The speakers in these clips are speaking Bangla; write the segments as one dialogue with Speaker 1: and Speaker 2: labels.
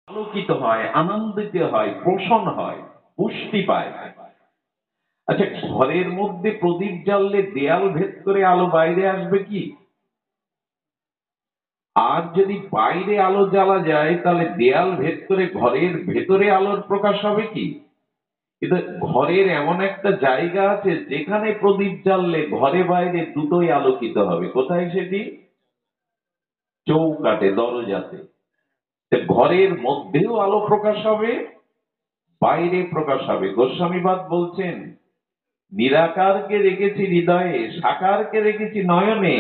Speaker 1: আলোকিত হয়, আনন্দিত হয়, পোষণ হয়, পুষ্টি পায়। আচ্ছা, ঘরের মধ্যে প্রদীপ জ্বাললে দেয়াল ভেদ করে আলো বাইরে আসবে কি? আর যদি বাইরে আলো জ্বালা যায় তাহলে দেয়াল ভেদ করে ঘরের ভেতরে আলোর প্রকাশ হবে কি? কিন্তু ঘরের এমন একটা জায়গা আছে যেখানে প্রদীপ জ্বাললে ঘরে বাইরে দুটোই আলোকিত হবে। কোথায় সেটি? চৌকাঠে, দরজাতে। ঘরের মধ্যেও আলো প্রকাশ হবে, বাইরে প্রকাশ হবে। গোস্বামীপাদ বলছেন, নিরাকারকে রেখেছি হৃদয়ে, সাকারকে রেখেছি নয়নে,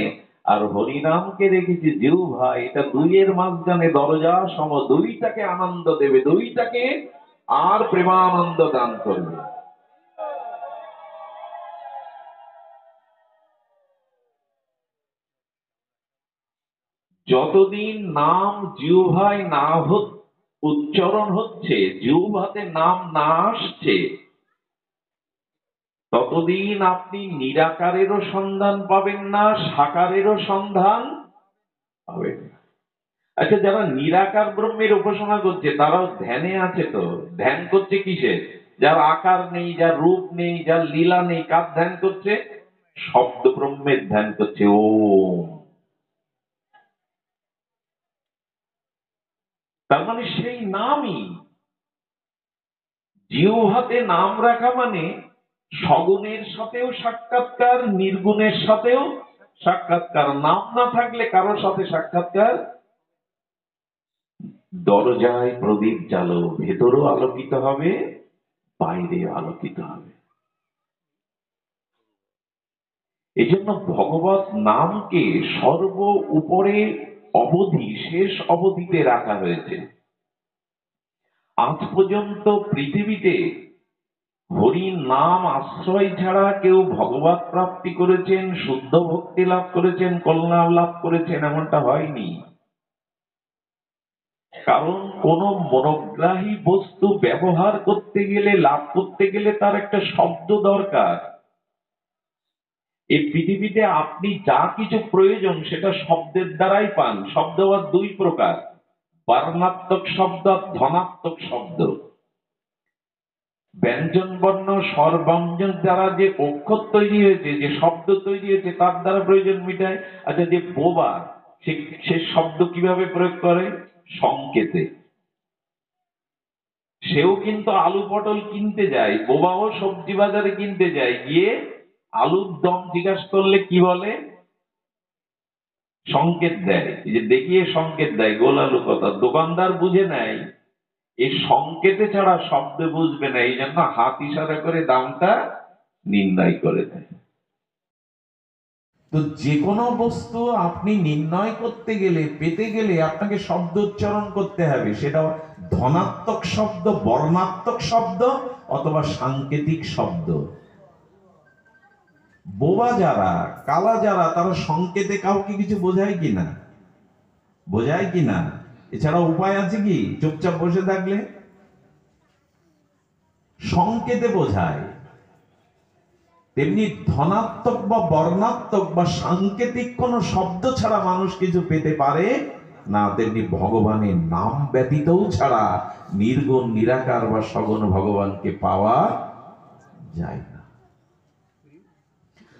Speaker 1: আর হরিনামকে রেখেছি জিহ্বায়। এটা দুইয়ের মাঝখানে দরজা সম, দুইটাকে আনন্দ দেবে, দুইটাকে আর প্রেমানন্দ দান করবে। যতদিন নাম জিহ্বায় না উচ্চারণ হচ্ছে, জিহ্বাতে নাম না আসছে, ততদিন আপনি নিরাকারেরও সন্ধান পাবেন না, সাকারেরও সন্ধান পাবেন না। আচ্ছা, যারা নিরাকার ব্রহ্মের উপাসনা করছে তারাও ধ্যানে আছে তো? ধ্যান করছে কিসে? যার আকার নেই, যার রূপ নেই, যার লীলা নেই, কার ধ্যান করছে? শব্দ ব্রহ্মের ধ্যান করছে। ওম। তার মানে সেই নামই। জিহ্বাতে নাম রাখা মানে সগুণের সাথেও সাক্ষাৎকার, নির্গুণের সাথেও সাক্ষাৎকার। নাম না থাকলে কারোর সাথে সাক্ষাৎকার। দরজায় প্রদীপ জ্বালো, ভেতরও আলোকিত হবে, বাইরে আলোকিত হবে। এই জন্য ভগবত নামকে সর্ব উপরে অবধি, শেষ অবধিতে রাখা হয়েছে। আজ পর্যন্ত পৃথিবীতে হরির নাম আশ্রয় ছাড়া কেউ ভগবত প্রাপ্তি করেছেন, শুদ্ধ ভক্তি লাভ করেছেন, কল্যাণ লাভ করেছেন, এমনটা হয়নি। কারণ কোন মনোগ্রাহী বস্তু ব্যবহার করতে গেলে, লাভ করতে গেলে তার একটা শব্দ দরকার। এই পৃথিবীতে আপনি যা কিছু প্রয়োজন সেটা শব্দের দ্বারাই পান। শব্দ আবার দুই প্রকার, বর্ণাত্মক শব্দ, ধনাত্মক শব্দ। ব্যঞ্জন বর্ণ স্বর ব্যঞ্জন দ্বারা যে অক্ষর তৈরি হয়েছে, যে শব্দ তৈরি হয়েছে, তার দ্বারা প্রয়োজন মিটায়। আচ্ছা, যে বোবা, সে শব্দ কিভাবে প্রয়োগ করে? সংকেতে। সেও কিন্তু আলু পটল কিনতে যায়, বোবাও সবজি বাজারে কিনতে যায়, গিয়ে আলুর দম জিজ্ঞাসা করলে কি বলে? সংকেত দেয়। এই যে দেখিয়ে সংকেত দেয়, গোল আলু কত। দোকানদার বুঝে নেয় এই সংকেতে ছাড়া শব্দে বুঝবে না, এই জন্য হাত ইশারা করে দামটা নির্ণয় করে দেয়। তো যে কোনো বস্তু আপনি নির্ণয় করতে গেলে, পেতে গেলে আপনাকে শব্দ উচ্চারণ করতে হবে। সেটা ধনাত্মক শব্দ, বর্ণাত্মক শব্দ, অথবা সাংকেতিক শব্দ। বোবা যারা, কালা যারা, তারা সংকেতে কাউকে কিছু বোঝায় কিনা? বোঝায় কিনা? এছাড়া উপায় আছে কি? চুপচাপ বসে থাকলে? সংকেতে বোঝায়। তেমনি ধনাত্মক বা বর্ণাত্মক বা সাংকেতিক কোন শব্দ ছাড়া মানুষ কিছু পেতে পারে না। তেমনি ভগবানের নাম ব্যতীতও ছাড়া নির্গুণ, নিরাকার বা সগুণ ভগবানকে পাওয়া যায় না।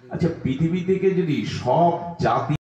Speaker 1: আচ্ছা, পৃথিবী থেকে যদি সব জাতি